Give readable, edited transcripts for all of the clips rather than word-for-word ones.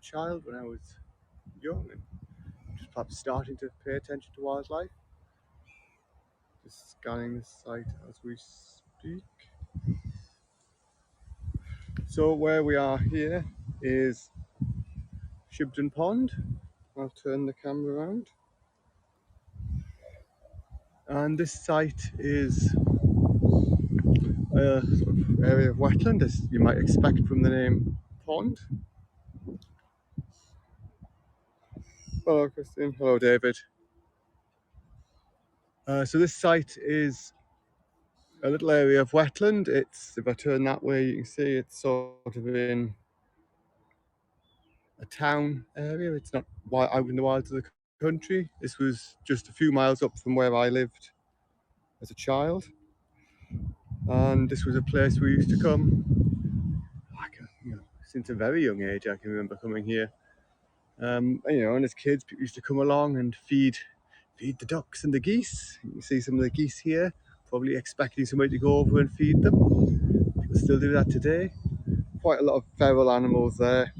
child when I was young and just perhaps starting to pay attention to wildlife. Just scanning the site as we speak. So where we are here is Shibdon Pond. I'll turn the camera around. And this site is a sort of area of wetland, as you might expect from the name pond. Hello Christine, hello David. So this site is a little area of wetland. It's, if I turn that way, you can see it's sort of in a town area. It's not out in the wilds of the country. This was just a few miles up from where I lived as a child. And this was a place we used to come, since a very young age. I can remember coming here. And as kids, people used to come along and feed the ducks and the geese. You can see some of the geese here, probably expecting somebody to go over and feed them. People still do that today. Quite a lot of feral animals there.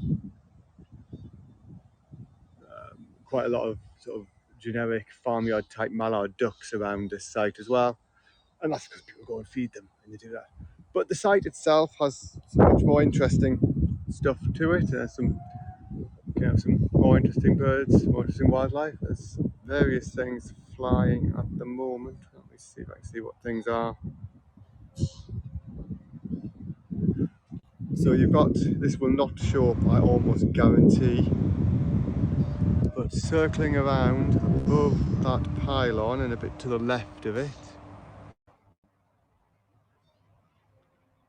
Quite a lot of sort of generic farmyard type mallard ducks around this site as well. And that's because people go and feed them and they do that. But the site itself has some much more interesting stuff to it. Some more interesting birds, more interesting wildlife. There's various things flying at the moment. Let me see if I can see what things are. So you've got, this will not show up, I almost guarantee, but circling around above that pylon and a bit to the left of it.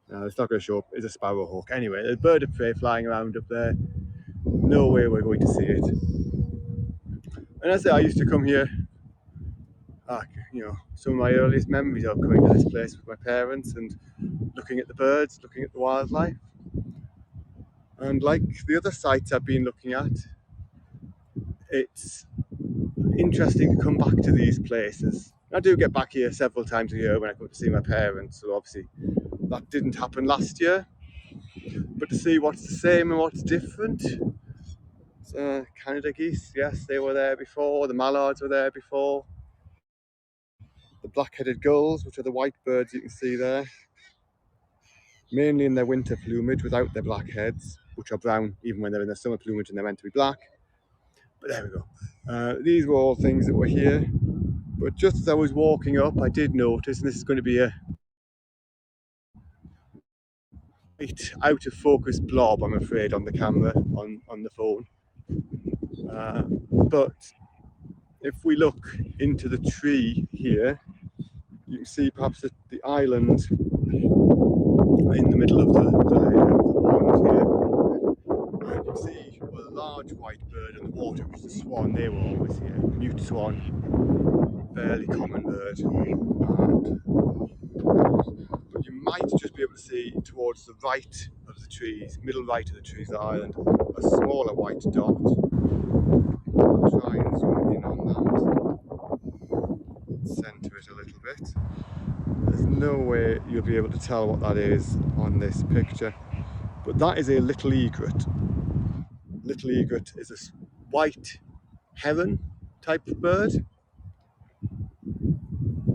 No, it's not going to show up, it's a sparrowhawk. Anyway, there's a bird of prey flying around up there. No way we're going to see it. And as I say, I used to come here, some of my earliest memories of coming to this place with my parents and looking at the birds, looking at the wildlife. And like the other sites I've been looking at, it's interesting to come back to these places. I do get back here several times a year when I come to see my parents, so obviously that didn't happen last year. But to see what's the same and what's different. Canada geese, yes, they were there before. The mallards were there before. The black-headed gulls, which are the white birds you can see there, mainly in their winter plumage without their black heads, which are brown even when they're in their summer plumage and they're meant to be black. But there we go. These were all things that were here. But just as I was walking up, I did notice, and this is going to be a out of focus blob, I'm afraid, on the camera, on the phone. But if we look into the tree here, you can see perhaps the island in the middle of the pond here. You can see a large white bird in the water, which is a swan. They were always here. Mute swan, fairly common bird. But you might just be able to see towards the right of the trees, middle right of the trees, the island, a smaller white dot. I'll try and zoom in on that, centre it a little bit. There's no way you'll be able to tell what that is on this picture, but that is a little egret. Little egret is a white heron type of bird,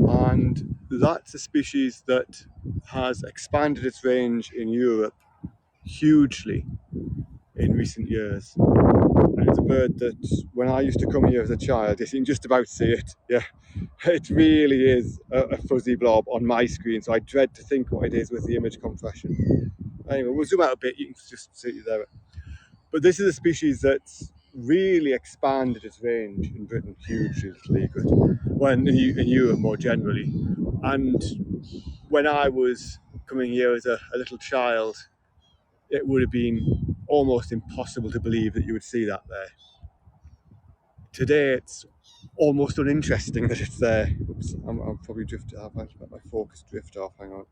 and that's a species that has expanded its range in Europe hugely in recent years. And it's a bird that when I used to come here as a child, you can just about see it. Yeah, it really is a fuzzy blob on my screen, so I dread to think what it is with the image compression. Anyway, we'll zoom out a bit, you can just see it there. But this is a species that's really expanded its range in Britain hugely, little egret, well, in Europe more generally. And when I was coming here as a little child, it would have been almost impossible to believe that you would see that there. Today it's almost uninteresting that it's there. Oops, I'll probably I've let my focus drift off, hang on.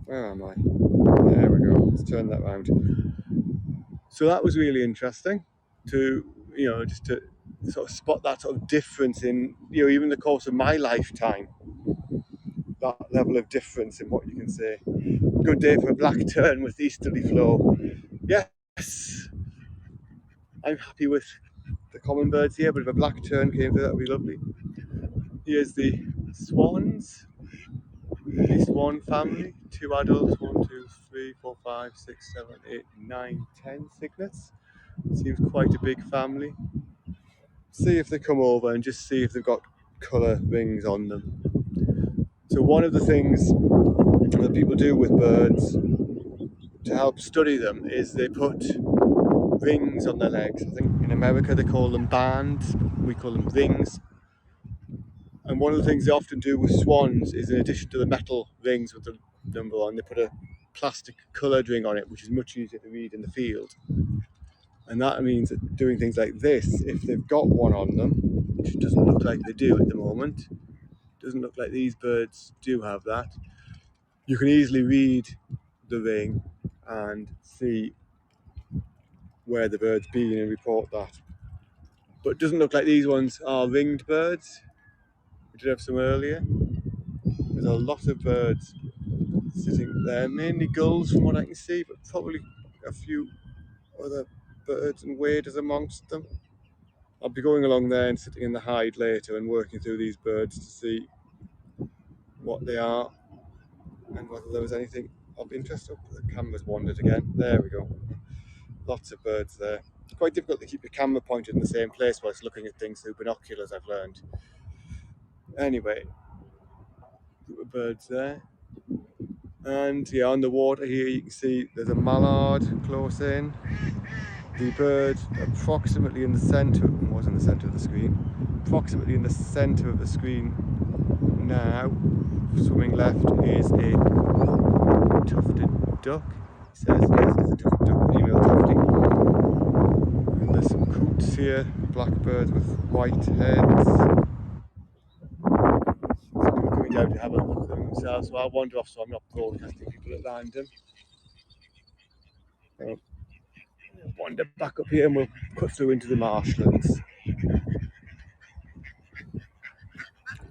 Where am I? There we go, let's turn that round. So that was really interesting to, just to sort of spot that sort of difference in, even the course of my lifetime. That level of difference in what you can see. Good day for a black tern with easterly flow. yes, I'm happy with the common birds here, but if a black tern came through, that would be lovely. Here's the swans, the swan family, 2 adults, 1, 2, 3, 4, 5, 6, 7, 8, 9, 10 cygnets. Seems quite a big family. See if they come over and just see if they've got colour rings on them. So one of the things that people do with birds to help study them is they put rings on their legs. I think in America they call them bands, we call them rings. And one of the things they often do with swans is, in addition to the metal rings with the number on, they put a plastic coloured ring on it, which is much easier to read in the field. And that means that doing things like this, if they've got one on them, which it doesn't look like they do at the moment, doesn't look like these birds do have that, you can easily read the ring and see where the bird's been and report that. But it doesn't look like these ones are ringed birds. We did have some earlier. There's a lot of birds sitting there, mainly gulls from what I can see, but probably a few other birds and waders amongst them. I'll be going along there and sitting in the hide later and working through these birds to see what they are and whether there was anything of interest. Oh, the camera's wandered again. There we go. Lots of birds there. It's quite difficult to keep your camera pointed in the same place whilst looking at things through binoculars, I've learned. Anyway, group of birds there. And yeah, on the water here you can see there's a mallard close in. The bird approximately in the centre, was in the centre of the screen, approximately in the centre of the screen now, swimming left, is a tufted duck. It says yes, it's a tufted duck, female tufty. And there's some coots here, blackbirds with white heads. People coming down to have a look at them themselves, so I'll wander off so I'm not broadcasting people at random. Wander back up here and we'll cut through into the marshlands.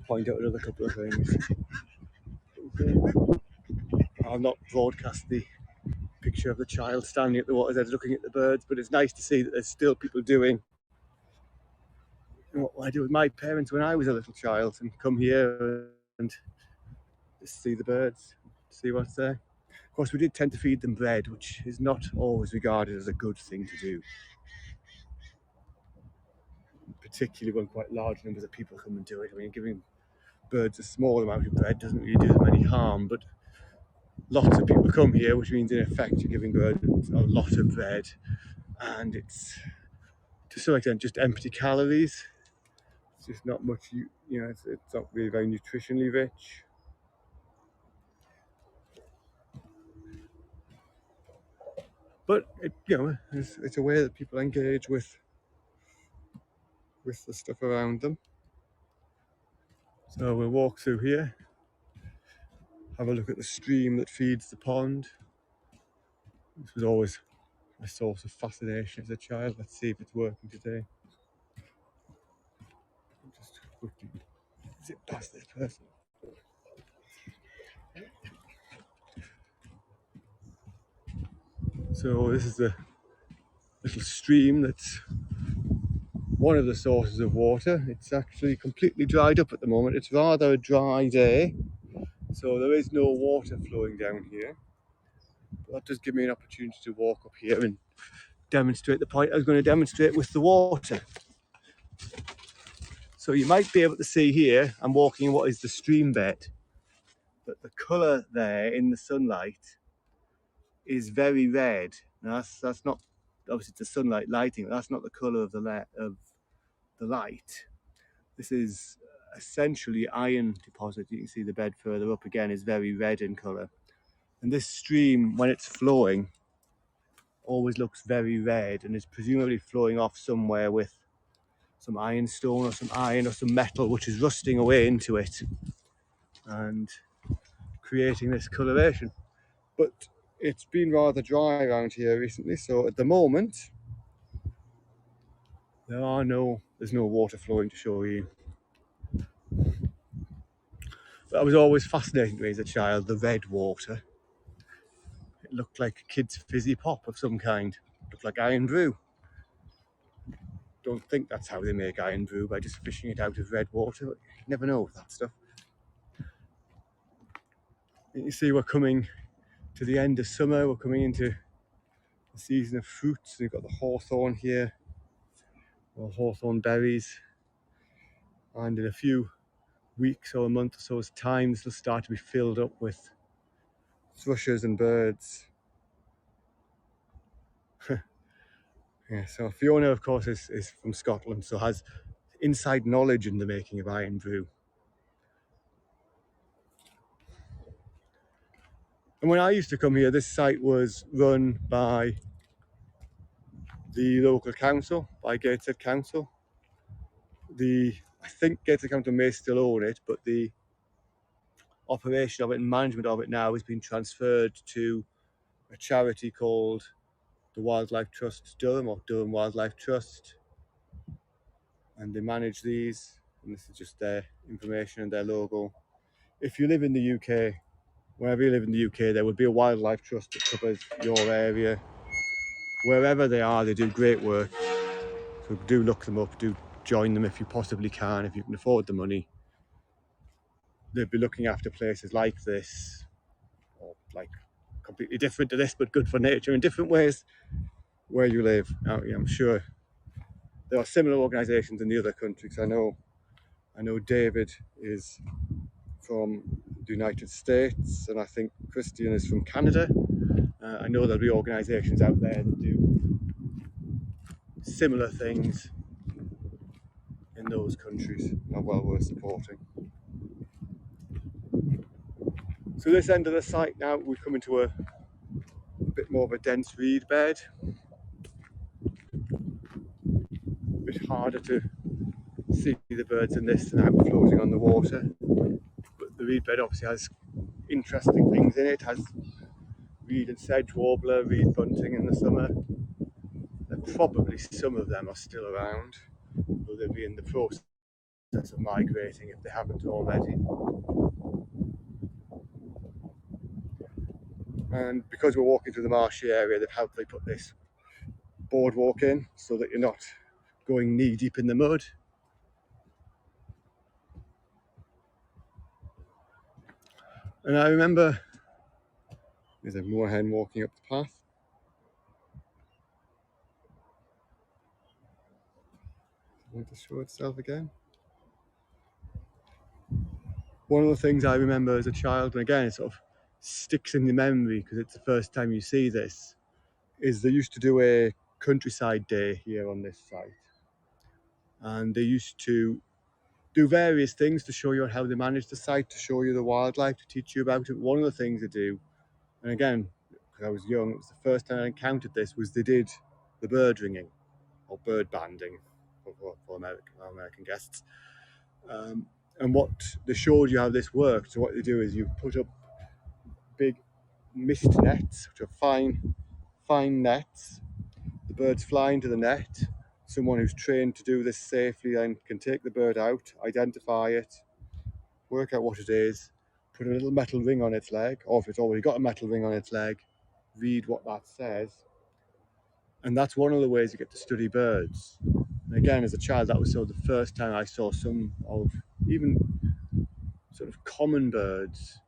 Point out another couple of things. I'll not broadcast the picture of the child standing at the water's edge looking at the birds, but it's nice to see that there's still people doing what I did with my parents when I was a little child and come here and just see the birds, see what's there. Of course, we did tend to feed them bread, which is not always regarded as a good thing to do, particularly when quite large numbers of people come and do it. I mean, giving birds a small amount of bread doesn't really do them any harm, but lots of people come here, which means in effect you're giving birds a lot of bread, and it's to some extent just empty calories. It's just not much, it's not really very nutritionally rich. But it's a way that people engage with the stuff around them. So we'll walk through here, have a look at the stream that feeds the pond. This was always a source of fascination as a child. Let's see if it's working today. Just quickly zip past this person. So this is the little stream that's one of the sources of water. It's actually completely dried up at the moment. It's rather a dry day, so there is no water flowing down here. But that does give me an opportunity to walk up here and demonstrate the point I was going to demonstrate with the water. So you might be able to see here, I'm walking in what is the stream bed, but the colour there in the sunlight is very red. Now that's not, obviously it's the sunlight lighting, but that's not the colour of the light. This is essentially iron deposit. You can see the bed further up again is very red in colour. And this stream, when it's flowing, always looks very red and is presumably flowing off somewhere with some ironstone or some iron or some metal which is rusting away into it and creating this coloration. But it's been rather dry around here recently, so at the moment there's no water flowing to show you. That was always fascinating to me as a child, the red water. It looked like a kid's fizzy pop of some kind. It looked like iron brew. Don't think that's how they make iron brew, by just fishing it out of red water. You never know with that stuff. You see, we're coming to the end of summer. We're coming into the season of fruits. We've got the hawthorn here, or hawthorn berries, and in a few weeks or a month or so's time, this will start to be filled up with thrushes and birds. Yeah, so Fiona, of course, is from Scotland, so has inside knowledge in the making of iron brew. And when I used to come here, this site was run by the local council, by Gateshead Council. I think Gateshead Council may still own it, but the operation of it and management of it now has been transferred to a charity called the Wildlife Trust Durham, or Durham Wildlife Trust, and they manage these, and this is just their information and their logo. If you live in the UK, wherever you live in the UK, there would be a wildlife trust that covers your area. Wherever they are, they do great work, so do look them up, do join them if you possibly can, if you can afford the money. They'll be looking after places like this, or like completely different to this, but good for nature in different ways where you live. Now, I'm sure there are similar organisations in the other countries. I know David is from the United States, and I think Christian is from Canada. I know there'll be organisations out there that do similar things in those countries, are well worth supporting. So this end of the site now, we've come into a bit more of a dense reed bed. A bit harder to see the birds in this than out floating on the water. But the reed bed obviously has interesting things in it. It has reed and sedge warbler, reed bunting in the summer. And probably some of them are still around, though they'll be in the process of migrating if they haven't already. And because we're walking through the marshy area, they've helpfully put this boardwalk in so that you're not going knee deep in the mud. And I remember there's a moorhen walking up the path. Want to show itself again. One of the things I remember as a child, and again it sort of sticks in the memory because it's the first time you see this, is they used to do a countryside day here on this site, and they used to do various things to show you how they manage the site, to show you the wildlife, to teach you about it. One of the things they do, and again because I was young, it was the first time I encountered this, was they did the bird ringing or bird banding for American guests. And what they showed you how this worked. So what they do is you put up big mist nets, which are fine nets. The birds fly into the net. Someone who's trained to do this safely then can take the bird out, identify it, work out what it is, put a little metal ring on its leg, or if it's already got a metal ring on its leg, read what that says. And that's one of the ways you get to study birds. And again, as a child, that was sort of the first time I saw some of even sort of common birds,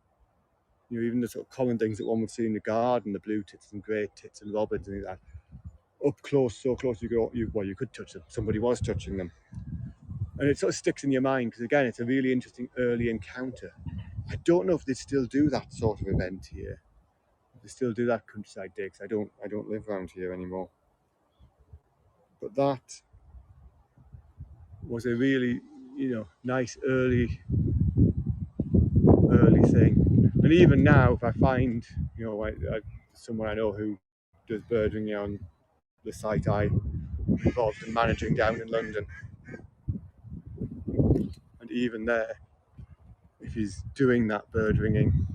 even the sort of common things that one would see in the garden, the blue tits and grey tits and robins and things like that, up close, so close you could touch them. Somebody was touching them. And it sort of sticks in your mind because, again, it's a really interesting early encounter. I don't know if they still do that sort of event here. If they still do that countryside day, because I don't live around here anymore. But that was a really, nice early thing. And even now, if I find, someone I know who does bird ringing on the site I'm involved in managing down in London, and even there, if he's doing that bird ringing,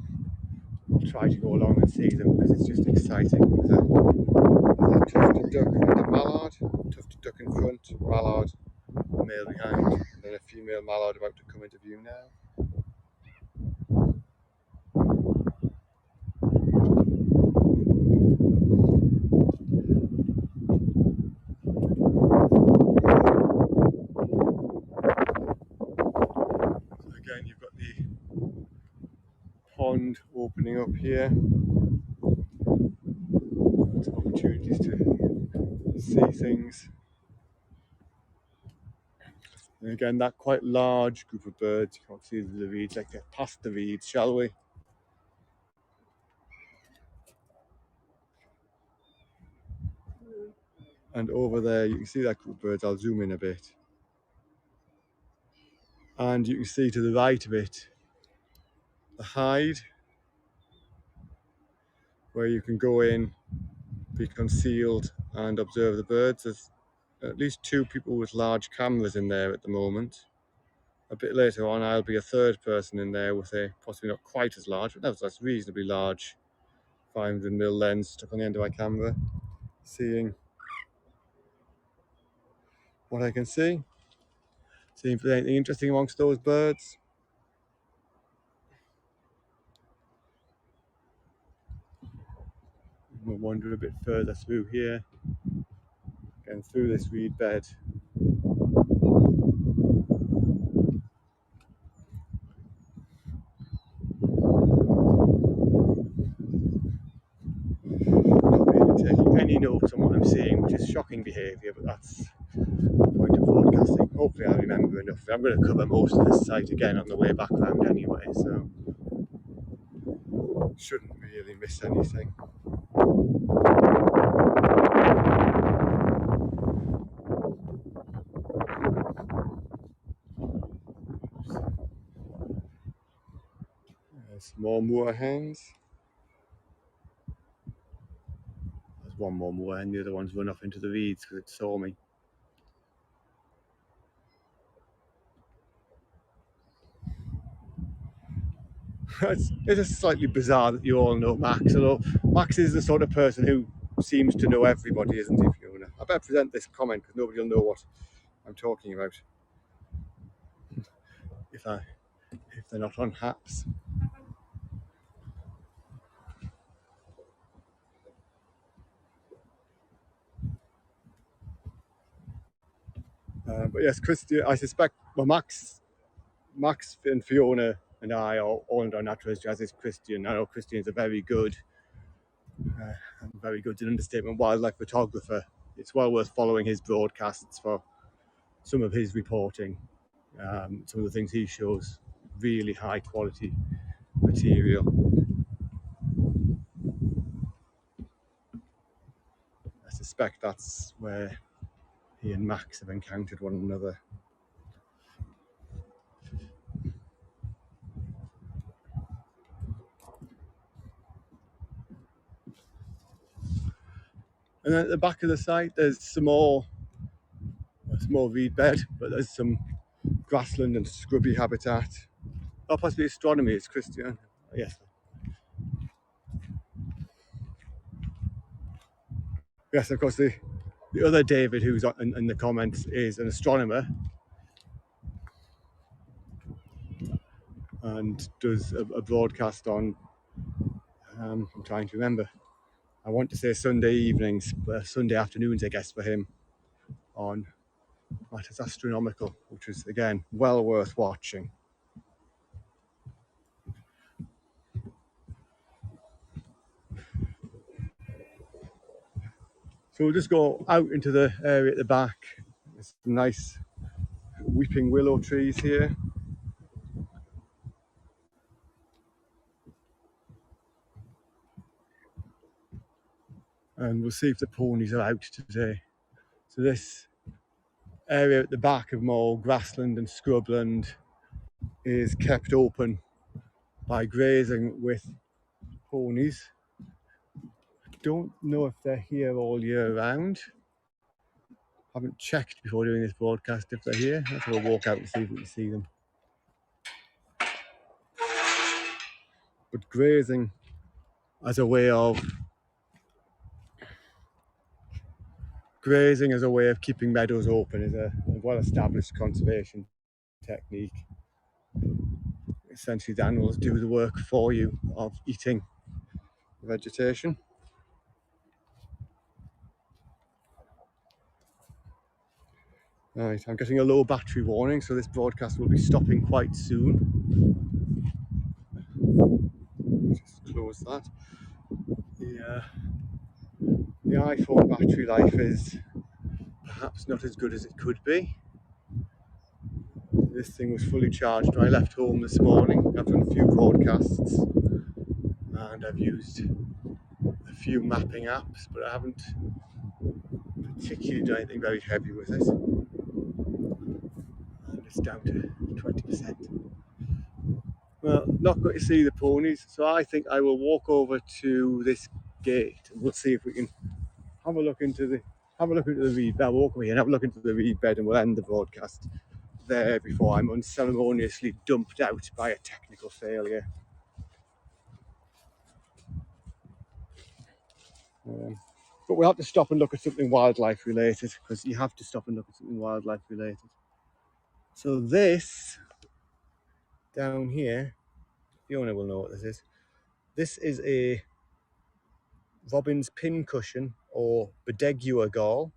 I'll try to go along and see them because it's just exciting. There's a tufted duck and a mallard, tufted duck in front, mallard, male behind, and then a female mallard about to come into view now. up here. Lots of opportunities to see things. And again, that quite large group of birds, you can't see the reeds. Let's get past the reeds, shall we? And over there, you can see that group of birds. I'll zoom in a bit. And you can see to the right of it, the hide, where you can go in, be concealed and observe the birds. There's at least 2 people with large cameras in there at the moment. A bit later on, I'll be a third person in there with a possibly not quite as large, but that's reasonably large 500mm lens stuck on the end of my camera, seeing what I can see, seeing if there's anything interesting amongst those birds. We'll wander a bit further through here, again through this reed bed. Not really taking any notes on what I'm seeing, which is shocking behaviour, but that's the point of broadcasting. Hopefully I'll remember enough. I'm going to cover most of this site again on the way back round anyway, so shouldn't really miss anything. There's more moorhens. There's one more moorhen, the other one's run off into the reeds because it saw me. It's just slightly bizarre that you all know Max, although Max is the sort of person who seems to know everybody, isn't he, Fiona? I better present this comment because nobody will know what I'm talking about if they're not on haps. But yes, Christian, I suspect, well, Max and Fiona and I are all into our naturalist as is Christian. I know Christian is a very good an understatement wildlife photographer. It's well worth following his broadcasts for some of his reporting, some of the things he shows, really high quality material. I suspect that's where he and Max have encountered one another. And then at the back of the site, there's some more reed bed, but there's some grassland and scrubby habitat. Oh, possibly astronomy, it's Christian. Yes. Yes, of course, the other David who's in the comments is an astronomer and does a broadcast on, I'm trying to remember, I want to say Sunday evenings, but Sunday afternoons, I guess, for him, on matters astronomical, which is, again, well worth watching. So we'll just go out into the area at the back. There's some nice weeping willow trees here. And we'll see if the ponies are out today. So this area at the back of more grassland and scrubland is kept open by grazing with ponies. Don't know if they're here all year round. Haven't checked before doing this broadcast if they're here. Let's have a walk out and see if we can see them. But grazing as a way of keeping meadows open is a well-established conservation technique. Essentially, the animals do the work for you of eating vegetation. Right, I'm getting a low battery warning, so this broadcast will be stopping quite soon. Just close was that. The iPhone battery life is perhaps not as good as it could be. This thing was fully charged when I left home this morning. I've done a few broadcasts and I've used a few mapping apps, but I haven't particularly done anything very heavy with it. And it's down to 20%. Well, not going to see the ponies, so I think I will walk over to this gate and we'll see if we can have a look into the reed bed. I'll walk away and have a look into the reed bed, and we'll end the broadcast there before I'm unceremoniously dumped out by a technical failure. But we'll have to stop and look at something wildlife related, because you have to stop and look at something wildlife related. So this down here, Fiona will know what this is. This is a robin's pincushion, or Bodegua gall.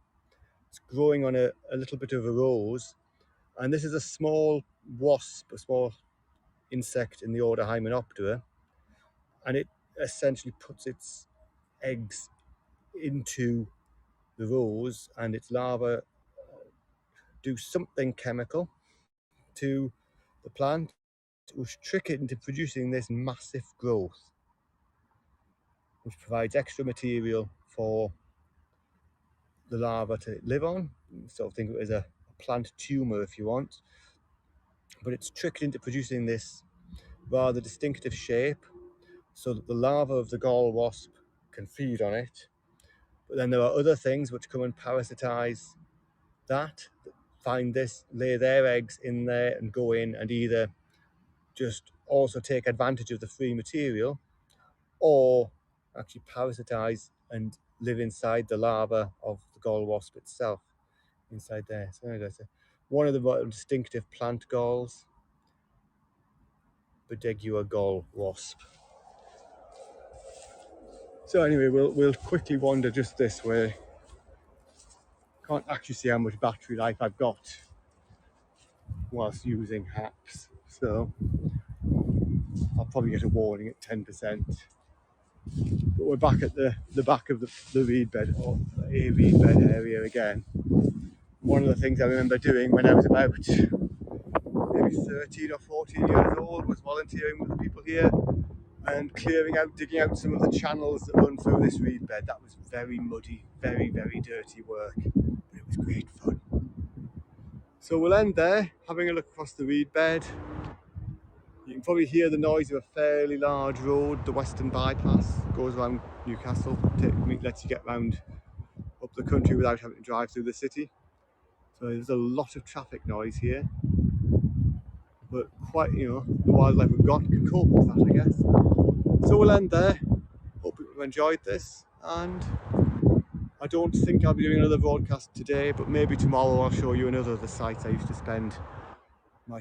It's growing on a little bit of a rose, and this is a small wasp, a small insect in the order Hymenoptera, and it essentially puts its eggs into the rose, and its larvae do something chemical to the plant which trick it into producing this massive growth, which provides extra material for the larva to live on. Sort of think of it as a plant tumor if you want, but it's tricked into producing this rather distinctive shape so that the larva of the gall wasp can feed on it. But then there are other things which come and parasitize that find this, lay their eggs in there and go in and either just also take advantage of the free material, or actually parasitize and live inside the larva of the gall wasp itself, inside there. So that's one of the more distinctive plant galls, Bodegua gall wasp. So anyway, we'll quickly wander just this way. Can't actually see how much battery life I've got whilst using apps, so I'll probably get a warning at 10%. But we're back at the back of the reed bed, or a reed bed area again. One of the things I remember doing when I was about maybe 13 or 14 years old was volunteering with the people here and digging out some of the channels that run through this reed bed. That was very muddy, very, very dirty work, but it was great fun. So we'll end there, having a look across the reed bed. You can probably hear the noise of a fairly large road. The Western Bypass goes around Newcastle, lets you get round up the country without having to drive through the city. So there's a lot of traffic noise here, but quite, the wildlife we've got can cope with that, I guess. So we'll end there. Hope you enjoyed this, and I don't think I'll be doing another broadcast today, but maybe tomorrow I'll show you another of the sites I used to spend my